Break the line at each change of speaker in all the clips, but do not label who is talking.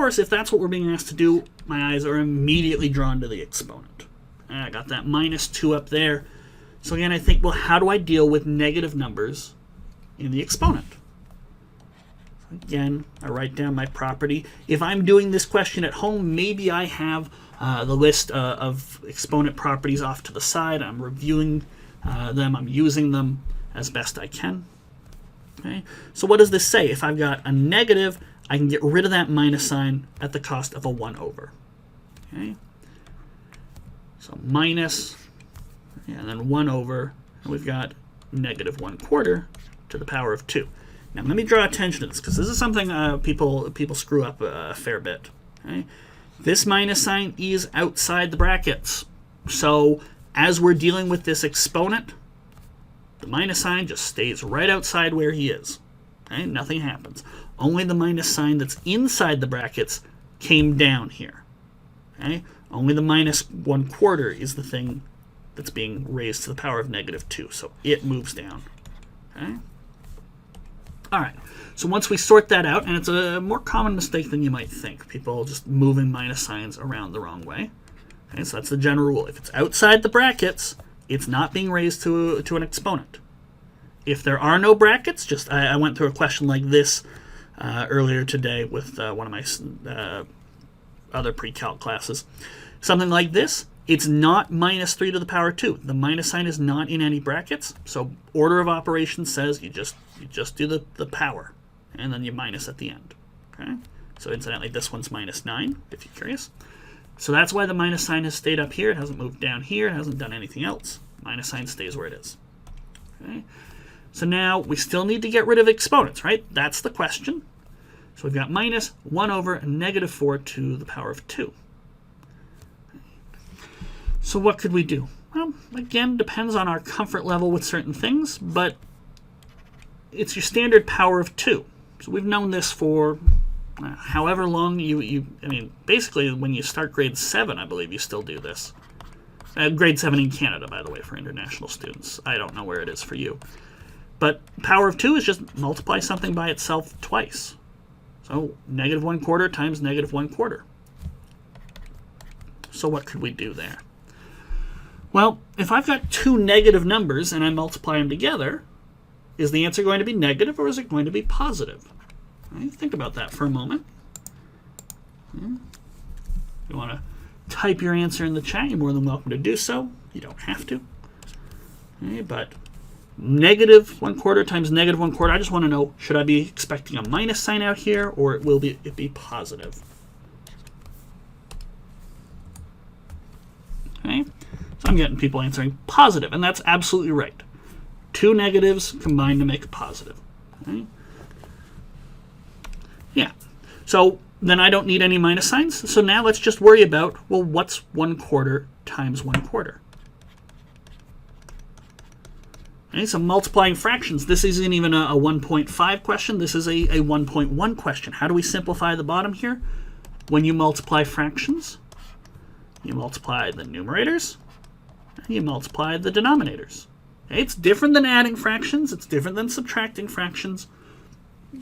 course, if that's what we're being asked to do, my eyes are immediately drawn to the exponent. And I got that -2 up there. So again, I think, well, how do I deal with negative numbers in the exponent? So again, I write down my property. If I'm doing this question at home, maybe I have the list of exponent properties off to the side. I'm reviewing them. I'm using them as best I can. Okay. So what does this say? If I've got a negative, I can get rid of that minus sign at the cost of a 1 over. Okay. So minus, and then 1 over, and we've got -1/4 to the power of 2. Now let me draw attention to this, because this is something people screw up a fair bit. Okay. This minus sign is outside the brackets. So as we're dealing with this exponent, the minus sign just stays right outside where he is. Okay? Nothing happens. Only the minus sign that's inside the brackets came down here. Okay? Only the -1/4 is the thing that's being raised to the power of -2. So it moves down. Okay? All right. So once we sort that out, and it's a more common mistake than you might think, people just moving minus signs around the wrong way. Okay? So that's the general rule. If it's outside the brackets, it's not being raised to an exponent. If there are no brackets, I went through a question like this earlier today with one of my other pre-calc classes. Something like this, it's not -3 to the power 2. The minus sign is not in any brackets, so order of operations says you just do the power, and then you minus at the end. Okay. So incidentally, this one's -9, if you're curious. So that's why the minus sign has stayed up here. It hasn't moved down here. It hasn't done anything else. Minus sign stays where it is. Okay. So now we still need to get rid of exponents, right? That's the question. So we've got -1 over -4 to the power of 2. So what could we do? Well, again, depends on our comfort level with certain things, but it's your standard power of 2. So we've known this for however long I mean, basically when you start grade 7, I believe you still do this. Grade 7 in Canada, by the way, for international students. I don't know where it is for you. But power of 2 is just multiply something by itself twice. So -1/4 times -1/4. So what could we do there? Well, if I've got two negative numbers and I multiply them together, is the answer going to be negative or is it going to be positive? Right, think about that for a moment. You want to type your answer in the chat, you're more than welcome to do so. You don't have to. Okay, but -1/4 times -1/4, I just want to know, should I be expecting a minus sign out here or will it be positive? Okay, so I'm getting people answering positive, and that's absolutely right. Two negatives combined to make a positive. Okay? Yeah, so then I don't need any minus signs. So now let's just worry about, well, what's 1/4 times 1/4? Okay, so multiplying fractions. This isn't even a 1.5 question. This is a 1.1 question. How do we simplify the bottom here? When you multiply fractions, you multiply the numerators, and you multiply the denominators. Okay, it's different than adding fractions. It's different than subtracting fractions.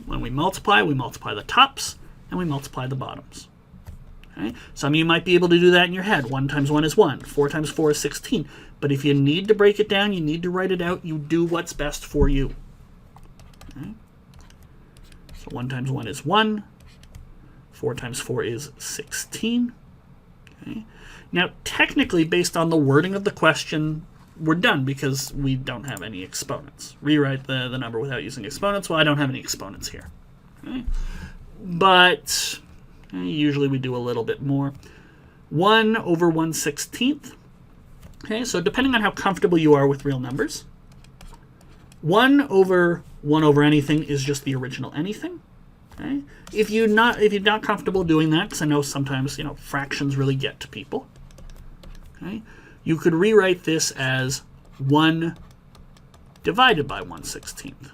When we multiply the tops, and we multiply the bottoms. Okay? Some of you might be able to do that in your head. 1 times 1 is 1. 4 times 4 is 16. But if you need to break it down, you need to write it out, you do what's best for you. Okay? So 1 times 1 is 1. 4 times 4 is 16. Okay? Now, technically, based on the wording of the question, we're done because we don't have any exponents. Rewrite the number without using exponents. Well, I don't have any exponents here. Okay? But usually we do a little bit more. 1 over 1/16. Okay, so depending on how comfortable you are with real numbers, 1 over anything is just the original anything. Okay? If you're not comfortable doing that, because I know sometimes fractions really get to people. Okay? You could rewrite this as 1 divided by 1/16.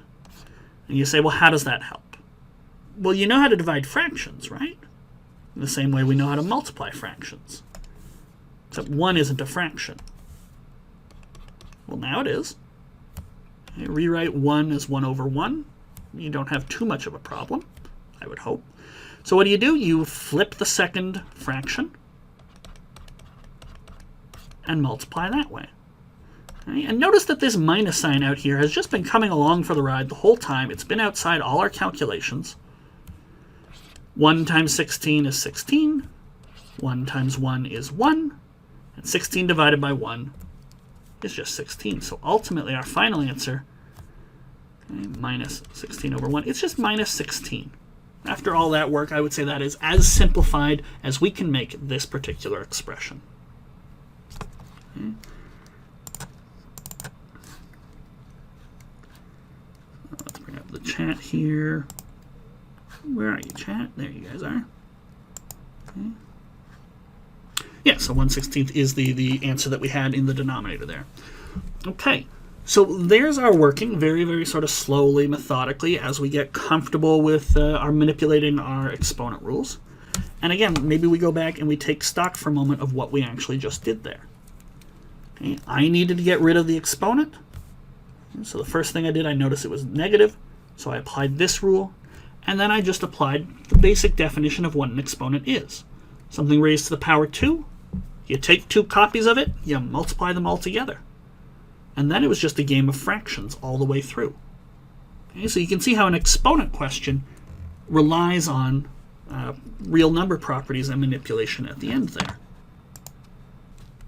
And you say, well, how does that help? Well, you know how to divide fractions, right? In the same way we know how to multiply fractions. Except 1 isn't a fraction. Well, now it is. Okay, rewrite 1 as 1 over 1. You don't have too much of a problem, I would hope. So what do? You flip the second fraction and multiply that way. Okay? And notice that this minus sign out here has just been coming along for the ride the whole time. It's been outside all our calculations. 1 times 16 is 16. 1 times 1 is 1. And 16 divided by 1 is just 16. So ultimately, our final answer, okay, minus 16 over 1, it's just minus 16. After all that work, I would say that is as simplified as we can make this particular expression. Okay. Let's bring up the chat here. Where are you, chat? There you guys are. Okay. Yeah, so 1/16 is the answer that we had in the denominator there. Okay, so there's our working very, very sort of slowly, methodically, as we get comfortable with our manipulating our exponent rules. And again, maybe we go back and we take stock for a moment of what we actually just did there. Okay, I needed to get rid of the exponent. So the first thing I did, I noticed it was negative, so I applied this rule, and then I just applied the basic definition of what an exponent is. Something raised to the power 2, you take 2 copies of it, you multiply them all together. And then it was just a game of fractions all the way through. Okay, so you can see how an exponent question relies on real number properties and manipulation at the end there.